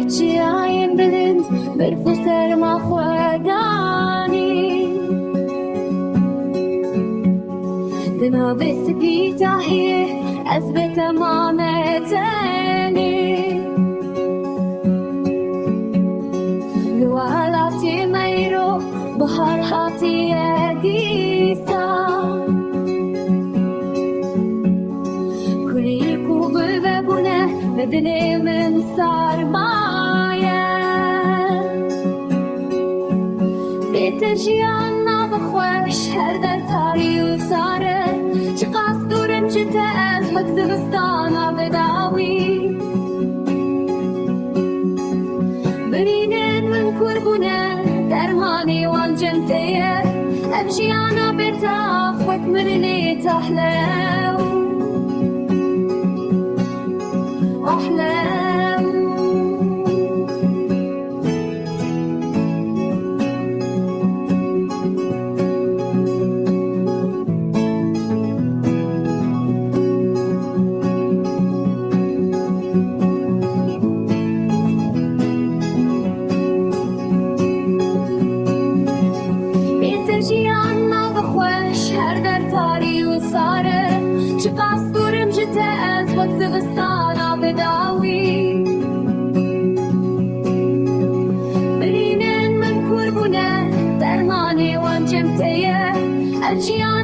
چیایم بلند برف سرما خودانی دناو سپیداهی از به تمام تنی لوالاتی میرو بهار هاتی دیسا کلی کوبل ببونه بدلی من سرمایه بیتجیان نبخوش هر در تاری و ساره چه قصدورن چه تأز مکتبستانا بداوی برینن من کربونه درمانی وان جنتیه امشیانا بتاف وكمرني تحلو أحلام بيتجيانا بخوش هر در تاری و ساره چه قصدورم جته از وقت غستانا بداوی برینن من کربونه درمانی وان جمتیه الجیان